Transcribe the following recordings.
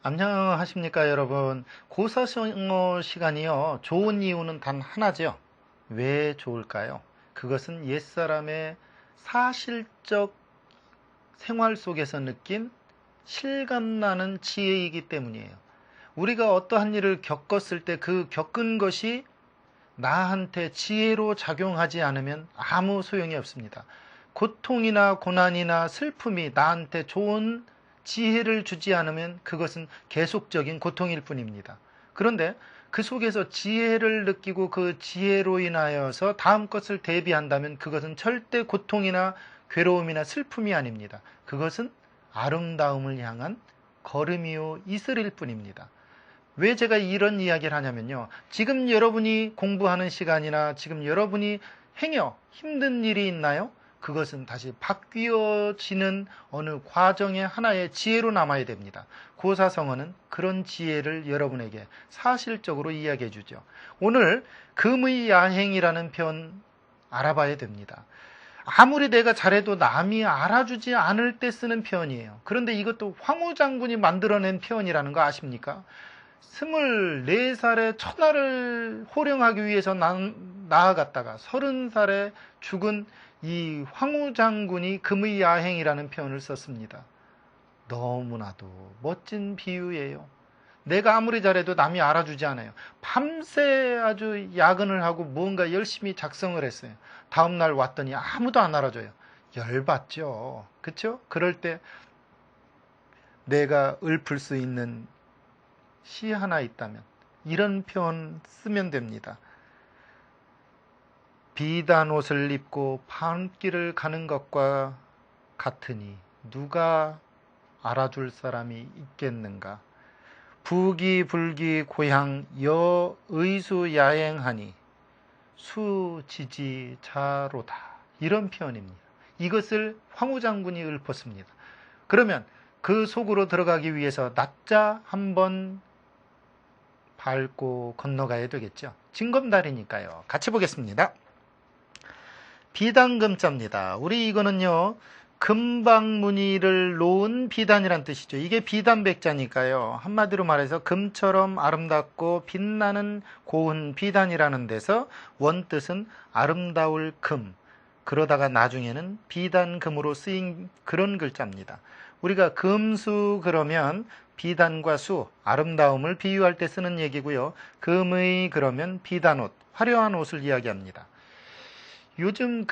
안녕하십니까 여러분. 고사성어 시간이요. 좋은 이유는 단 하나죠. 왜 좋을까요? 그것은 옛사람의 사실적 생활 속에서 느낀 실감나는 지혜이기 때문이에요. 우리가 어떠한 일을 겪었을 때 그 겪은 것이 나한테 지혜로 작용하지 않으면 아무 소용이 없습니다. 고통이나 고난이나 슬픔이 나한테 좋은 지혜를 주지 않으면 그것은 계속적인 고통일 뿐입니다. 그런데 그 속에서 지혜를 느끼고 그 지혜로 인하여서 다음 것을 대비한다면 그것은 절대 고통이나 괴로움이나 슬픔이 아닙니다. 그것은 아름다움을 향한 걸음이요 이슬일 뿐입니다. 왜 제가 이런 이야기를 하냐면요. 지금 여러분이 공부하는 시간이나 지금 여러분이 행여 힘든 일이 있나요? 그것은 다시 바뀌어지는 어느 과정의 하나의 지혜로 남아야 됩니다. 고사성어는 그런 지혜를 여러분에게 사실적으로 이야기해 주죠. 오늘 금의 야행이라는 표현 알아봐야 됩니다. 아무리 내가 잘해도 남이 알아주지 않을 때 쓰는 표현이에요. 그런데 이것도 황후 장군이 만들어낸 표현이라는 거 아십니까? 24살에 천하를 호령하기 위해서 나아갔다가 30살에 죽은 이 황후 장군이 금의 야행이라는 표현을 썼습니다. 너무나도 멋진 비유예요. 내가 아무리 잘해도 남이 알아주지 않아요. 밤새 아주 야근을 하고 무언가 열심히 작성을 했어요. 다음날 왔더니 아무도 안 알아줘요. 열받죠. 그렇죠? 그럴 때 내가 읊을 수 있는 시 하나 있다면 이런 표현 쓰면 됩니다. 비단 옷을 입고 밤길을 가는 것과 같으니 누가 알아줄 사람이 있겠는가. 부기불기 고향 여의수 야행하니 수지지자로다. 이런 표현입니다. 이것을 황후 장군이 읊었습니다. 그러면 그 속으로 들어가기 위해서 낮자 한번 밟고 건너가야 되겠죠. 징검다리니까요. 같이 보겠습니다. 비단금자입니다. 우리 이거는요. 금방무늬를 놓은 비단이란 뜻이죠. 이게 비단백자니까요. 한마디로 말해서 금처럼 아름답고 빛나는 고운 비단이라는 데서 원뜻은 아름다울 금. 그러다가 나중에는 비단금으로 쓰인 그런 글자입니다. 우리가 금수 그러면 비단과 수, 아름다움을 비유할 때 쓰는 얘기고요. 금의 그러면 비단옷, 화려한 옷을 이야기합니다. 요즘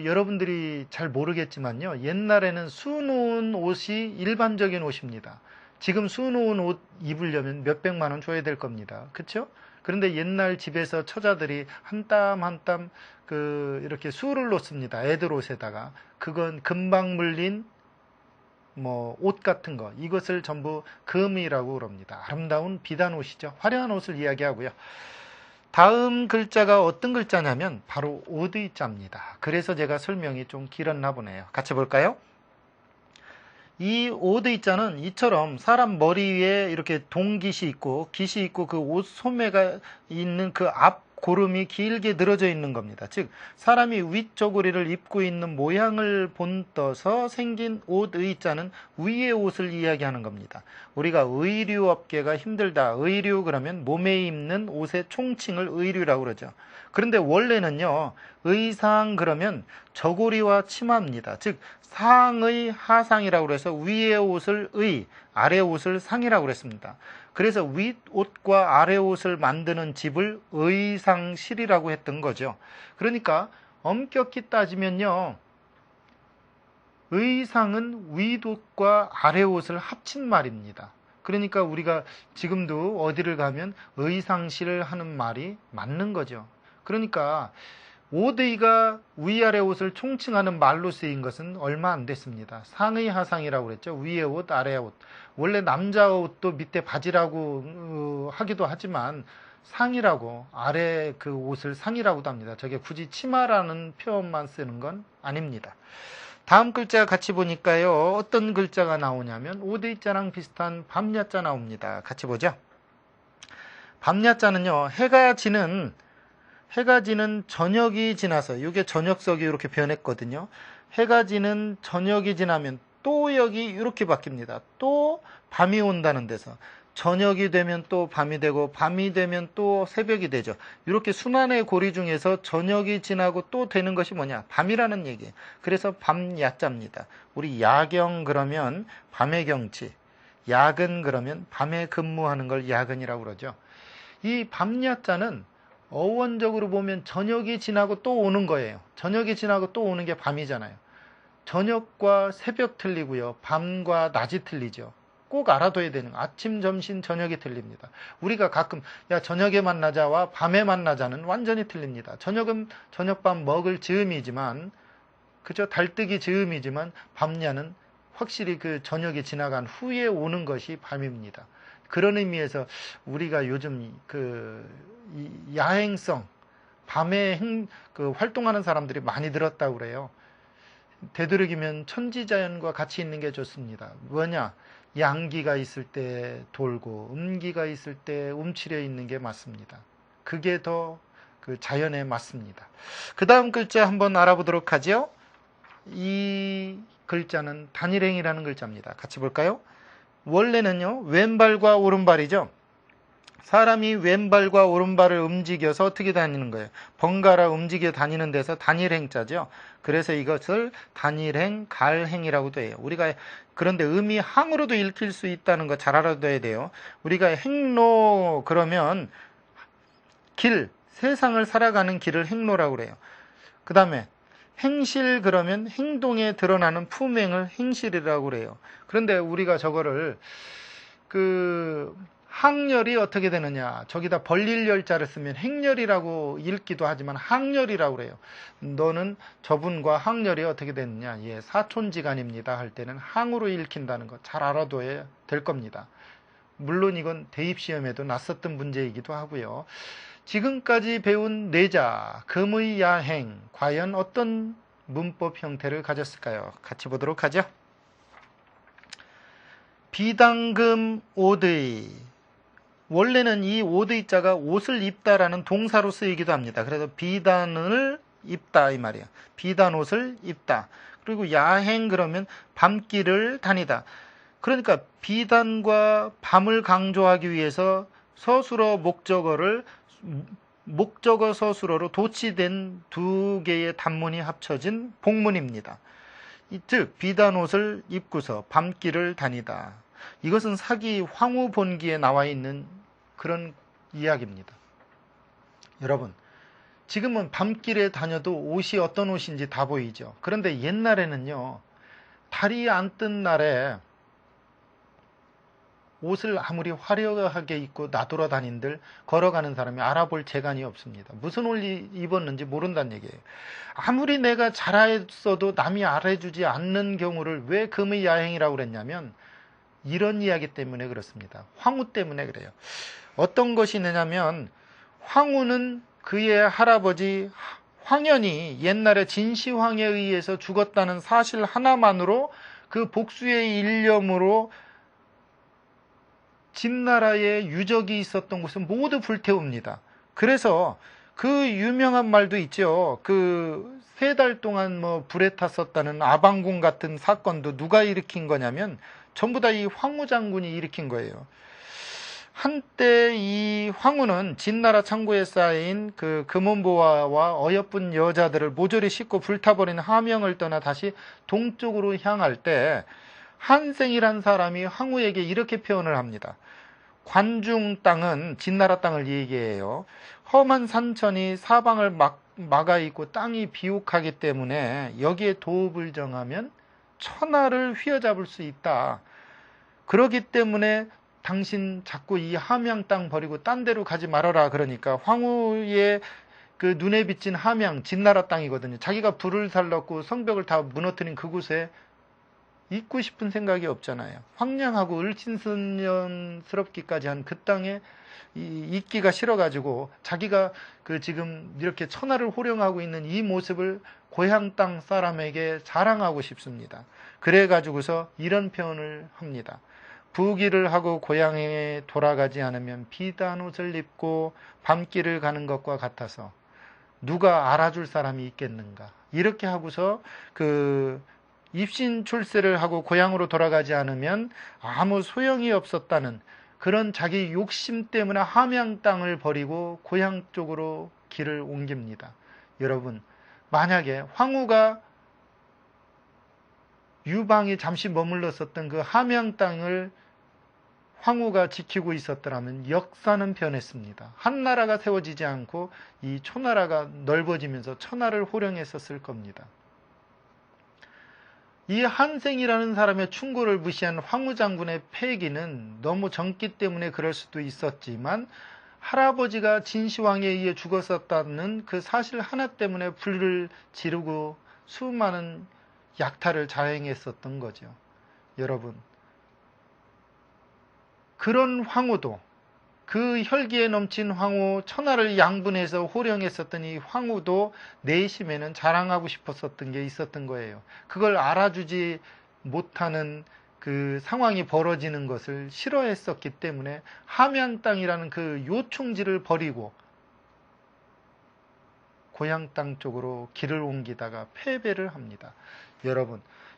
여러분들이 잘 모르겠지만요. 옛날에는 수놓은 옷이 일반적인 옷입니다. 지금 수놓은 옷 입으려면 몇백만 원 줘야 될 겁니다. 그렇죠? 그런데 옛날 집에서 처자들이 한 땀 한 땀 이렇게 수를 놓습니다. 애들 옷에다가. 그건 금방 물린 옷 같은 거, 이것을 전부 금이라고 그럽니다. 아름다운 비단 옷이죠. 화려한 옷을 이야기하고요. 다음 글자가 어떤 글자냐면 바로 오드이자입니다. 그래서 제가 설명이 좀 길었나 보네요. 같이 볼까요? 이 오드이자는 이처럼 사람 머리 위에 이렇게 동깃이 있고 깃이 있고 그 옷 소매가 있는 그 앞 고름이 길게 늘어져 있는 겁니다. 즉 사람이 윗저고리를 입고 있는 모양을 본떠서 생긴 옷의자는 위의 옷을 이야기하는 겁니다. 우리가 의류업계가 힘들다. 의류 그러면 몸에 입는 옷의 총칭을 의류라고 그러죠. 그런데 원래는요. 의상 그러면 저고리와 치마입니다. 즉 상의 하상이라고 해서 위의 옷을 의, 아래 옷을 상이라고 그랬습니다. 그래서 윗옷과 아래옷을 만드는 집을 의상실이라고 했던 거죠. 그러니까 엄격히 따지면요. 의상은 윗옷과 아래옷을 합친 말입니다. 그러니까 우리가 지금도 어디를 가면 의상실을 하는 말이 맞는 거죠. 그러니까 오드이가 위아래 옷을 총칭하는 말로 쓰인 것은 얼마 안 됐습니다. 상의 하상이라고 그랬죠. 위에 옷, 아래 옷. 원래 남자 옷도 밑에 바지라고 하기도 하지만 상이라고, 아래 그 옷을 상이라고도 합니다. 저게 굳이 치마라는 표현만 쓰는 건 아닙니다. 다음 글자 같이 보니까요. 어떤 글자가 나오냐면 오드이자랑 비슷한 밤야자 나옵니다. 같이 보죠. 밤야자는요. 해가 지는 저녁이 지나서, 이게 저녁석이 이렇게 변했거든요. 해가 지는 저녁이 지나면 또 여기 이렇게 바뀝니다. 또 밤이 온다는 데서 저녁이 되면 또 밤이 되고 밤이 되면 또 새벽이 되죠. 이렇게 순환의 고리 중에서 저녁이 지나고 또 되는 것이 뭐냐? 밤이라는 얘기예요. 그래서 밤야자입니다. 우리 야경 그러면 밤의 경치, 야근 그러면 밤에 근무하는 걸 야근이라고 그러죠. 이 밤야자는 어원적으로 보면 저녁이 지나고 또 오는 거예요. 저녁이 지나고 또 오는 게 밤이잖아요. 저녁과 새벽 틀리고요. 밤과 낮이 틀리죠. 꼭 알아둬야 되는 거. 아침, 점심, 저녁이 틀립니다. 우리가 가끔 야 저녁에 만나자와 밤에 만나자는 완전히 틀립니다. 저녁은 저녁밥 먹을 즈음이지만 그저 달뜨기 즈음이지만 밤야는 확실히 그 저녁이 지나간 후에 오는 것이 밤입니다. 그런 의미에서 우리가 요즘 야행성 밤에 활동하는 사람들이 많이 늘었다고 그래요. 되도록이면 천지자연과 같이 있는 게 좋습니다. 뭐냐? 양기가 있을 때 돌고 음기가 있을 때 움츠려 있는 게 맞습니다. 그게 더 그 자연에 맞습니다. 그 다음 글자 한번 알아보도록 하죠. 이 글자는 단일행이라는 글자입니다. 같이 볼까요? 원래는요, 왼발과 오른발이죠. 사람이 왼발과 오른발을 움직여서 어떻게 다니는 거예요? 번갈아 움직여 다니는 데서 단일행자죠. 그래서 이것을 단일행, 갈행이라고도 해요. 우리가 그런데 음이 항으로도 읽힐 수 있다는 거 잘 알아둬야 돼요. 우리가 행로 그러면 길, 세상을 살아가는 길을 행로라고 그래요. 그 다음에 행실 그러면 행동에 드러나는 품행을 행실이라고 그래요. 그런데 우리가 저거를 항렬이 어떻게 되느냐? 저기다 벌릴 열자를 쓰면 행렬이라고 읽기도 하지만 항렬이라고 그래요. 너는 저분과 항렬이 어떻게 되느냐? 예, 사촌지간입니다. 할 때는 항으로 읽힌다는 거 잘 알아둬야 될 겁니다. 물론 이건 대입시험에도 났었던 문제이기도 하고요. 지금까지 배운 내자, 금의 야행, 과연 어떤 문법 형태를 가졌을까요? 같이 보도록 하죠. 비당금 오드이. 원래는 이 오드이자가 옷을 입다라는 동사로 쓰이기도 합니다. 그래서 비단을 입다 이 말이에요. 비단 옷을 입다. 그리고 야행 그러면 밤길을 다니다. 그러니까 비단과 밤을 강조하기 위해서 서술어 목적어를 목적어 서술어로 도치된 두 개의 단문이 합쳐진 복문입니다. 즉 비단 옷을 입고서 밤길을 다니다. 이것은 사기 황후본기에 나와 있는 그런 이야기입니다. 여러분, 지금은 밤길에 다녀도 옷이 어떤 옷인지 다 보이죠. 그런데 옛날에는요, 달이 안 뜬 날에 옷을 아무리 화려하게 입고 나돌아다닌들 걸어가는 사람이 알아볼 재간이 없습니다. 무슨 옷 입었는지 모른다는 얘기예요. 아무리 내가 잘했어도 남이 알아주지 않는 경우를 왜 금의 야행이라고 그랬냐면 이런 이야기 때문에 그렇습니다. 황후 때문에 그래요. 어떤 것이 있느냐면 황후는 그의 할아버지 황현이 옛날에 진시황에 의해서 죽었다는 사실 하나만으로 그 복수의 일념으로 진나라에 유적이 있었던 곳은 모두 불태웁니다. 그래서 그 유명한 말도 있죠. 그 3달 동안 불에 탔었다는 아방궁 같은 사건도 누가 일으킨 거냐면 전부 다 이 황후 장군이 일으킨 거예요. 한때 이 황후는 진나라 창고에 쌓인 그 금은보화와 어여쁜 여자들을 모조리 싣고 불타버린 함영을 떠나 다시 동쪽으로 향할 때 한생이란 사람이 황후에게 이렇게 표현을 합니다. 관중 땅은 진나라 땅을 얘기해요. 험한 산천이 사방을 막아 있고 땅이 비옥하기 때문에 여기에 도읍을 정하면 천하를 휘어잡을 수 있다. 그렇기 때문에 당신 자꾸 이 함양 땅 버리고 딴 데로 가지 말아라. 그러니까 황후의 그 눈에 비친 함양 진나라 땅이거든요. 자기가 불을 살렸고 성벽을 다 무너뜨린 그곳에 있고 싶은 생각이 없잖아요. 황량하고 을친스럽기까지 한 그 땅에 있기가 싫어가지고 자기가 그 지금 이렇게 천하를 호령하고 있는 이 모습을 고향 땅 사람에게 자랑하고 싶습니다. 그래가지고서 이런 표현을 합니다. 부귀를 하고 고향에 돌아가지 않으면 비단 옷을 입고 밤길을 가는 것과 같아서 누가 알아줄 사람이 있겠는가. 이렇게 하고서 입신 출세를 하고 고향으로 돌아가지 않으면 아무 소용이 없었다는 그런 자기 욕심 때문에 함양 땅을 버리고 고향 쪽으로 길을 옮깁니다. 여러분, 만약에 황후가 유방이 잠시 머물렀었던 그 함양 땅을 황후가 지키고 있었더라면 역사는 변했습니다. 한 나라가 세워지지 않고 이 초나라가 넓어지면서 천하를 호령했었을 겁니다. 이 한생이라는 사람의 충고를 무시한 황후 장군의 패기는 너무 젊기 때문에 그럴 수도 있었지만 할아버지가 진시황에 의해 죽었었다는 그 사실 하나 때문에 불을 지르고 수많은 약탈을 자행했었던 거죠. 여러분, 그런 황후도, 그 혈기에 넘친 황후, 천하를 양분해서 호령했었던 이 황후도 내심에는 자랑하고 싶었었던 게 있었던 거예요. 그걸 알아주지 못하는 그 상황이 벌어지는 것을 싫어했었기 때문에 함양 땅이라는 그 요충지를 버리고 고향 땅 쪽으로 길을 옮기다가 패배를 합니다.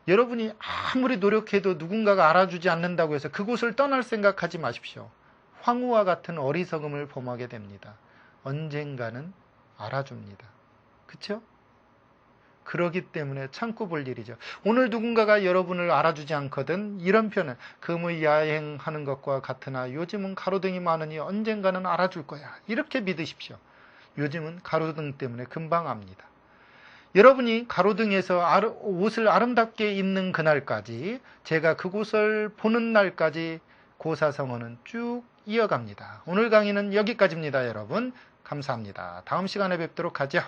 여러분이 아무리 노력해도 누군가가 알아주지 않는다고 해서 그곳을 떠날 생각하지 마십시오. 황후와 같은 어리석음을 범하게 됩니다. 언젠가는 알아줍니다. 그렇죠? 그러기 때문에 참고 볼 일이죠. 오늘 누군가가 여러분을 알아주지 않거든 이런 표현은 금의 야행하는 것과 같으나 요즘은 가로등이 많으니 언젠가는 알아줄 거야. 이렇게 믿으십시오. 요즘은 가로등 때문에 금방 압니다. 여러분이 가로등에서 옷을 아름답게 입는 그날까지, 제가 그곳을 보는 날까지 고사성어는 쭉 이어갑니다. 오늘 강의는 여기까지입니다. 여러분 감사합니다. 다음 시간에 뵙도록 하죠.